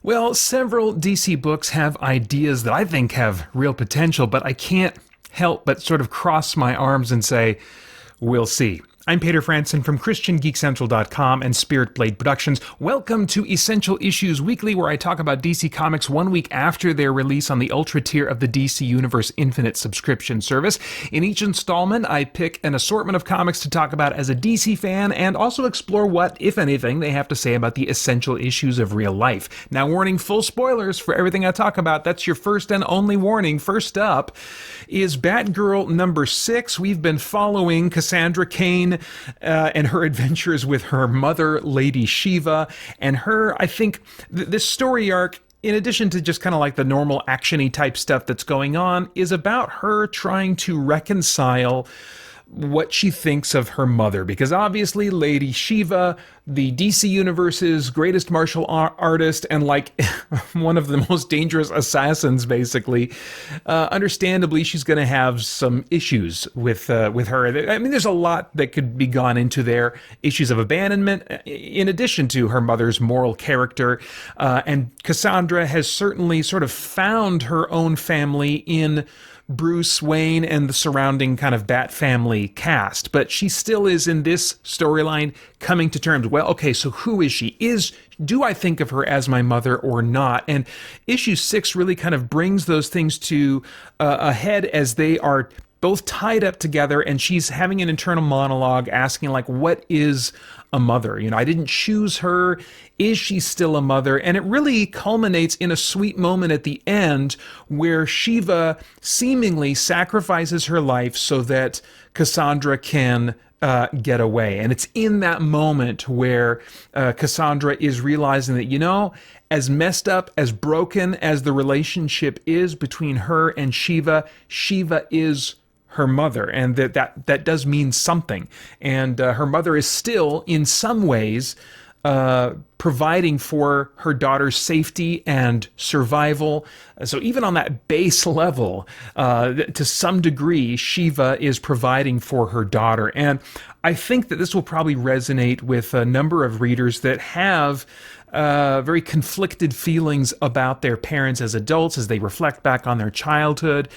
Well, several DC books have ideas that I think have real potential, but I can't help but sort of cross my arms and say, we'll see. I'm Peter Franson from christiangeekcentral.com and Spirit Blade Productions. Welcome to Essential Issues Weekly, where I talk about DC Comics 1 week after their release on the Ultra tier of the DC Universe Infinite subscription service. In each installment, I pick an assortment of comics to talk about as a DC fan and also explore what, if anything, they have to say about the essential issues of real life. Now, warning, full spoilers for everything I talk about. That's your first and only warning. First up is Batgirl number 6. We've been following Cassandra Cain and her adventures with her mother, Lady Shiva, and her, I think, this story arc, in addition to just kind of like the normal action-y type stuff that's going on, is about her trying to reconcile what she thinks of her mother, because obviously Lady Shiva, the DC Universe's greatest martial artist and like one of the most dangerous assassins, basically, understandably she's going to have some issues with her. I mean, there's a lot that could be gone into there. Issues of abandonment, in addition to her mother's moral character, and Cassandra has certainly sort of found her own family in Bruce Wayne and the surrounding kind of Bat family cast, but she still is in this storyline coming to terms. Well, okay, so who is she? Do I think of her as my mother or not? And issue 6 really kind of brings those things to a head as they are both tied up together, and she's having an internal monologue asking, like, what is a mother? You know, I didn't choose her. Is she still a mother? And it really culminates in a sweet moment at the end where Shiva seemingly sacrifices her life so that Cassandra can get away. And it's in that moment where Cassandra is realizing that, you know, as messed up, as broken as the relationship is between her and Shiva, Shiva is her mother, and that does mean something. And her mother is still, in some ways, providing for her daughter's safety and survival. So even on that base level, to some degree, Shiva is providing for her daughter. And I think that this will probably resonate with a number of readers that have very conflicted feelings about their parents as adults as they reflect back on their childhood.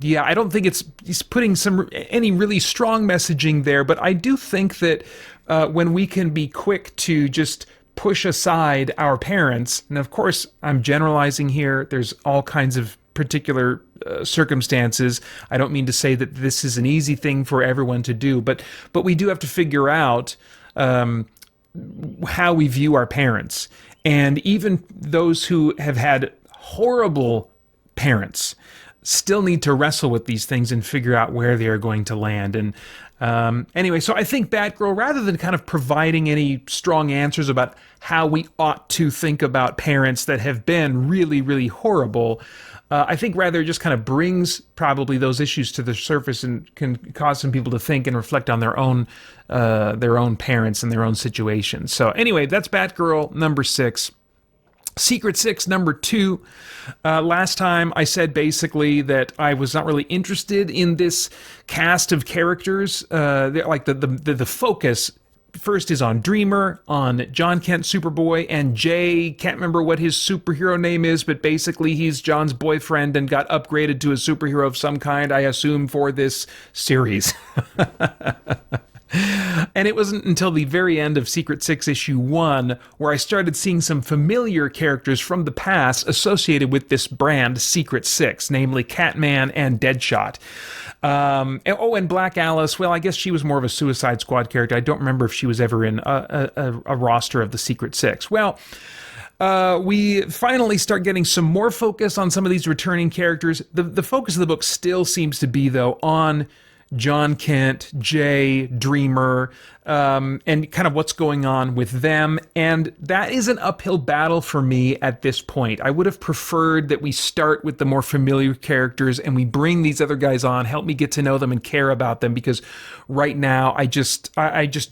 Yeah, I don't think he's putting any really strong messaging there, but I do think that when we can be quick to just push aside our parents, and of course I'm generalizing here, there's all kinds of particular circumstances. I don't mean to say that this is an easy thing for everyone to do, but we do have to figure out how we view our parents. And even those who have had horrible parents still need to wrestle with these things and figure out where they are going to land. And anyway, so I think Batgirl, rather than kind of providing any strong answers about how we ought to think about parents that have been really, really horrible, I think rather just kind of brings probably those issues to the surface and can cause some people to think and reflect on their own parents and their own situations. So anyway, that's Batgirl number 6. Secret 6, number 2. Last time I said basically that I was not really interested in this cast of characters. Like the focus first is on Dreamer, on John Kent Superboy, and Jay, can't remember what his superhero name is, but basically he's John's boyfriend and got upgraded to a superhero of some kind, I assume, for this series. And it wasn't until the very end of Secret 6 issue 1 where I started seeing some familiar characters from the past associated with this brand, Secret 6, namely Catman and Deadshot. And Black Alice, well, I guess she was more of a Suicide Squad character. I don't remember if she was ever in a roster of the Secret 6. Well, we finally start getting some more focus on some of these returning characters. The focus of the book still seems to be, though, on John Kent, Jay, Dreamer, and kind of what's going on with them. And that is an uphill battle for me at this point. I would have preferred that we start with the more familiar characters and we bring these other guys on, help me get to know them and care about them, because right now I just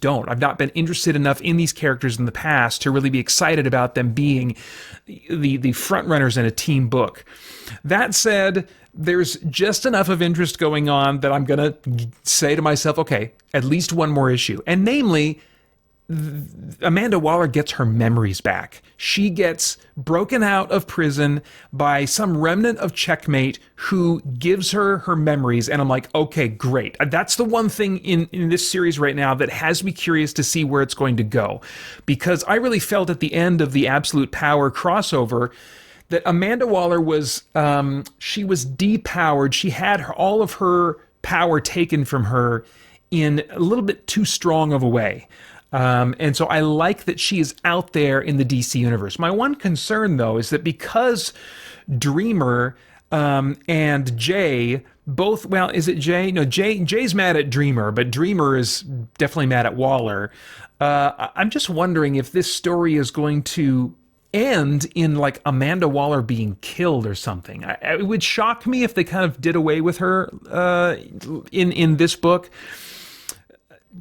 don't. I've not been interested enough in these characters in the past to really be excited about them being the front runners in a team book. That said, there's just enough of interest going on that I'm going to say to myself, okay, at least one more issue. And namely, Amanda Waller gets her memories back. She gets broken out of prison by some remnant of Checkmate who gives her her memories. And I'm like, okay, great. That's the one thing in this series right now that has me curious to see where it's going to go. Because I really felt at the end of the Absolute Power crossover that Amanda Waller was, she was depowered. She had all of her power taken from her in a little bit too strong of a way. And so I like that she is out there in the DC universe. My one concern, though, is that because Dreamer and Jay both, well, is it Jay? No, Jay's mad at Dreamer, but Dreamer is definitely mad at Waller. I'm just wondering if this story is going to end in like Amanda Waller being killed or something. It would shock me if they kind of did away with her in this book.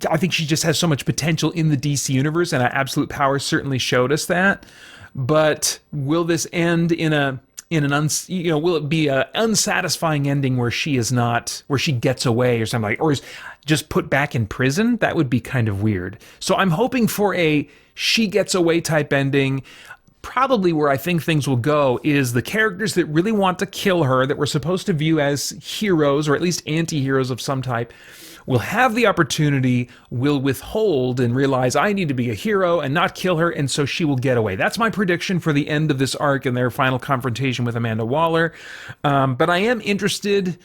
I think she just has so much potential in the DC universe, and Absolute Power certainly showed us that. But will this end will it be an unsatisfying ending where she gets away or something like, or is just put back in prison? That would be kind of weird. So I'm hoping for a she gets away type ending. Probably where I think things will go is the characters that really want to kill her, that we're supposed to view as heroes or at least anti-heroes of some type, will have the opportunity, will withhold and realize I need to be a hero and not kill her, and so she will get away. That's my prediction for the end of this arc and their final confrontation with Amanda Waller. But I am interested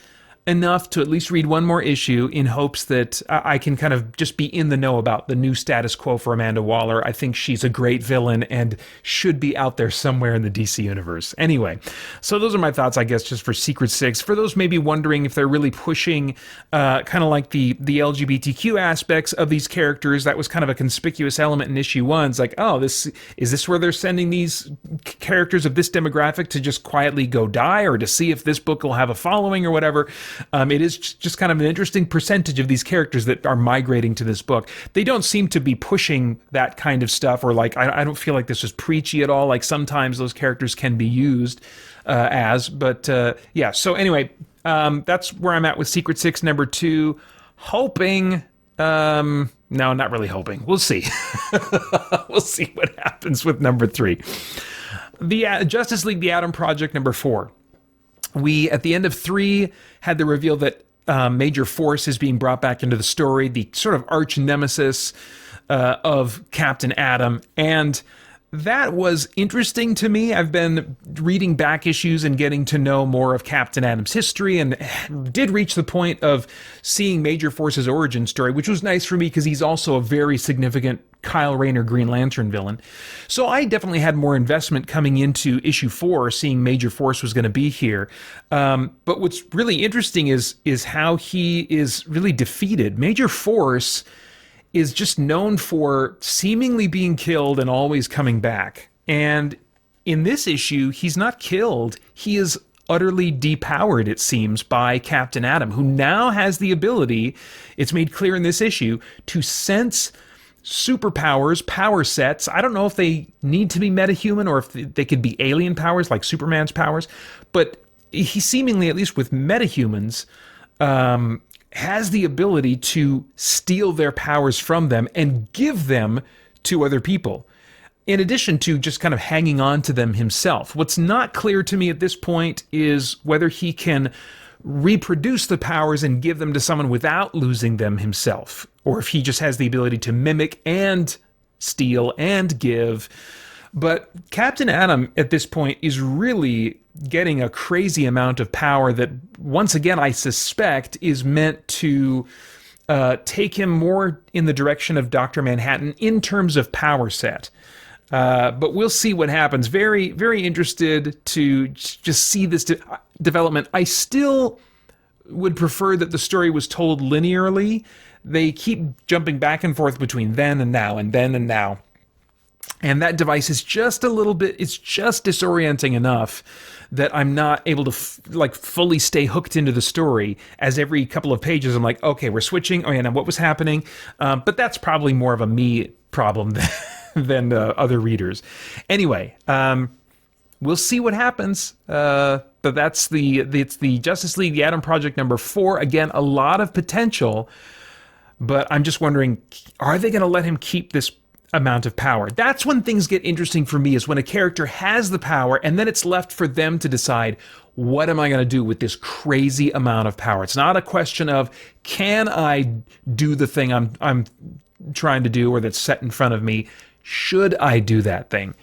enough to at least read one more issue in hopes that I can kind of just be in the know about the new status quo for Amanda Waller. I think she's a great villain and should be out there somewhere in the DC universe. Anyway, so those are my thoughts, I guess, just for Secret Six. For those maybe wondering if they're really pushing kind of like the LGBTQ aspects of these characters, that was kind of a conspicuous element in issue 1. It's like, oh, is this where they're sending these characters of this demographic to just quietly go die, or to see if this book will have a following or whatever? It is just kind of an interesting percentage of these characters that are migrating to this book. They don't seem to be pushing that kind of stuff, or like, I don't feel like this is preachy at all. Like sometimes those characters can be used but yeah. So anyway, that's where I'm at with Secret Six number 2. Hoping, no, not really hoping. We'll see. We'll see what happens with number 3. The Justice League, the Atom Project number 4. We, at the end of 3, had the reveal that Major Force is being brought back into the story, the sort of arch nemesis of Captain Atom, and that was interesting to me. I've been reading back issues and getting to know more of Captain Atom's history, and did reach the point of seeing Major Force's origin story, which was nice for me because he's also a very significant Kyle Rayner Green Lantern villain. So I definitely had more investment coming into issue 4, seeing Major Force was going to be here. But what's really interesting is how he is really defeated. Major Force is just known for seemingly being killed and always coming back. And in this issue, he's not killed. He is utterly depowered, it seems, by Captain Atom, who now has the ability, it's made clear in this issue, to sense superpowers, power sets. I don't know if they need to be metahuman or if they could be alien powers like Superman's powers, but he seemingly, at least with metahumans, has the ability to steal their powers from them and give them to other people, in addition to just kind of hanging on to them himself. What's not clear to me at this point is whether he can reproduce the powers and give them to someone without losing them himself, or if he just has the ability to mimic and steal and give. But Captain Atom at this point is really getting a crazy amount of power that, once again, I suspect is meant to take him more in the direction of Dr. Manhattan in terms of power set. But we'll see what happens. Very, very interested to just see this development. I still would prefer that the story was told linearly. They keep jumping back and forth between then and now and then and now. And that device is just a little bit, it's just disorienting enough that I'm not able to fully stay hooked into the story, as every couple of pages I'm like, okay, we're switching. Oh yeah, now what was happening? But that's probably more of a me problem than other readers. Anyway, we'll see what happens. But it's the Justice League, the Atom Project number 4. Again, a lot of potential, but I'm just wondering, are they going to let him keep this amount of power. That's when things get interesting for me, is when a character has the power and then it's left for them to decide, what am I going to do with this crazy amount of power? It's not a question of, can I do the thing I'm trying to do or that's set in front of me? Should I do that thing?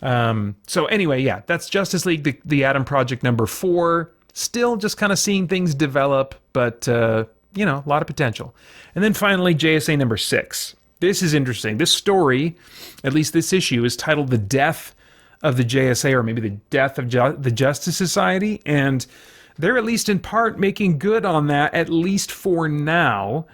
So anyway, yeah, that's Justice League, the Atom Project number 4. Still just kind of seeing things develop, but, a lot of potential. And then finally, JSA number 6. This is interesting. This story, at least this issue, is titled The Death of the JSA, or maybe The Death of the Justice Society, and they're at least in part making good on that, at least for now.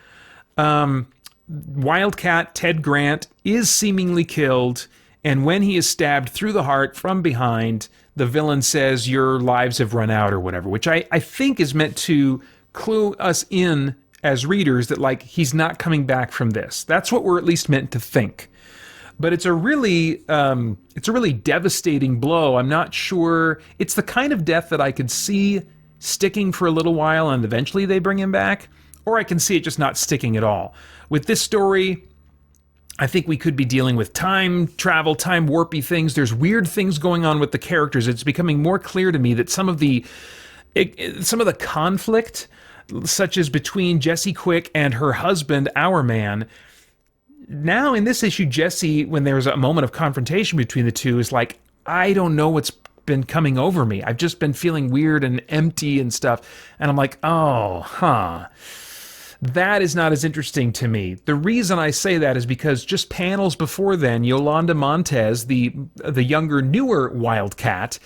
Wildcat Ted Grant is seemingly killed, and when he is stabbed through the heart from behind, the villain says, your lives have run out, or whatever, which I think is meant to clue us in as readers that, like, he's not coming back from this. That's what we're at least meant to think. But it's a really devastating blow. I'm not sure. It's the kind of death that I could see sticking for a little while and eventually they bring him back, or I can see it just not sticking at all. With this story, I think we could be dealing with time travel, time warpy things. There's weird things going on with the characters. It's becoming more clear to me that some of the conflict, such as between Jesse Quick and her husband, Hourman. Now in this issue, Jesse, when there's a moment of confrontation between the two, is like, I don't know what's been coming over me. I've just been feeling weird and empty and stuff. And I'm like, that is not as interesting to me. The reason I say that is because just panels before then, Yolanda Montez, the younger, newer Wildcat,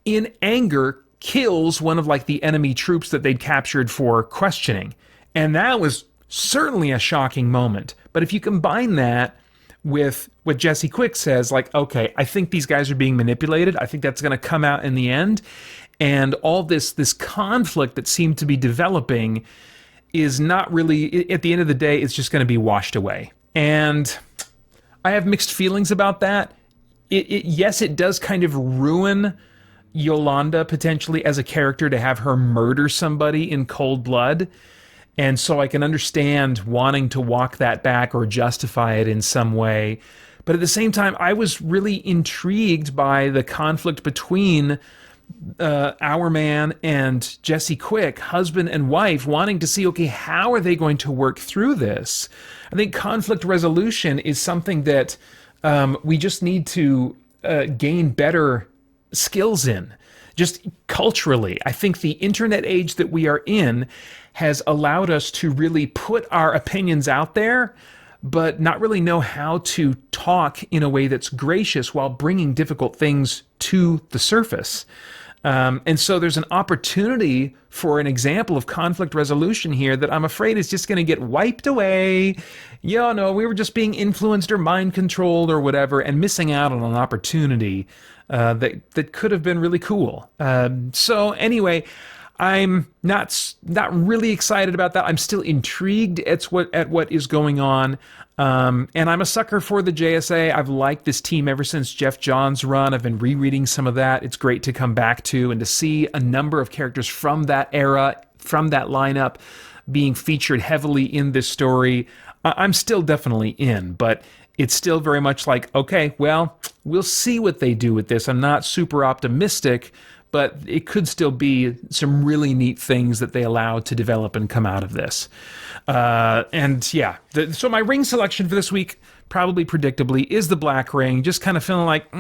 in anger, kills one of like the enemy troops that they'd captured for questioning. And that was certainly a shocking moment. But if you combine that with what Jesse Quick says, like, okay, I think these guys are being manipulated. I think that's going to come out in the end. And all this conflict that seemed to be developing is not really, at the end of the day, it's just going to be washed away. And I have mixed feelings about that. Yes, it does kind of ruin Yolanda potentially as a character to have her murder somebody in cold blood. And so I can understand wanting to walk that back or justify it in some way. But at the same time, I was really intrigued by the conflict between Hourman and Jesse Quick, husband and wife, wanting to see, okay, how are they going to work through this? I think conflict resolution is something that we just need to gain better skills in. Just culturally, I think the internet age that we are in has allowed us to really put our opinions out there, but not really know how to talk in a way that's gracious while bringing difficult things to the surface. And so there's an opportunity for an example of conflict resolution here that I'm afraid is just going to get wiped away. Yeah, no, we were just being influenced or mind controlled or whatever, and missing out on an opportunity that could have been really cool. So anyway, I'm not really excited about that. I'm still intrigued at what is going on. And I'm a sucker for the JSA. I've liked this team ever since Jeff Johns' run. I've been rereading some of that. It's great to come back to and to see a number of characters from that era, from that lineup, being featured heavily in this story. I'm still definitely in, but it's still very much like, okay, well, we'll see what they do with this. I'm not super optimistic, but it could still be some really neat things that they allow to develop and come out of this. And yeah, so my ring selection for this week, probably predictably, is the Black Ring. Just kind of feeling like,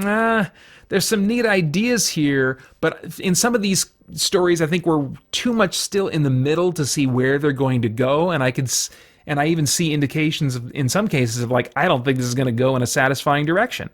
there's some neat ideas here, but in some of these stories, I think we're too much still in the middle to see where they're going to go. And I even see indications of, in some cases, of like, I don't think this is going to go in a satisfying direction.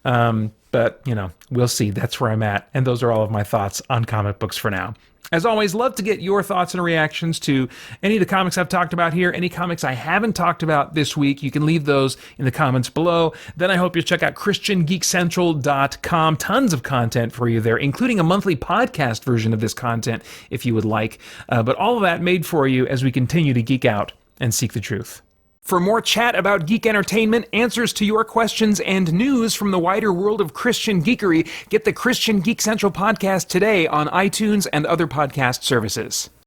But, we'll see. That's where I'm at. And those are all of my thoughts on comic books for now. As always, love to get your thoughts and reactions to any of the comics I've talked about here, any comics I haven't talked about this week. You can leave those in the comments below. Then I hope you'll check out christiangeekcentral.com. Tons of content for you there, including a monthly podcast version of this content if you would like. But all of that made for you as we continue to geek out and seek the truth. For more chat about geek entertainment, answers to your questions, and news from the wider world of Christian geekery, get the Christian Geek Central podcast today on iTunes and other podcast services.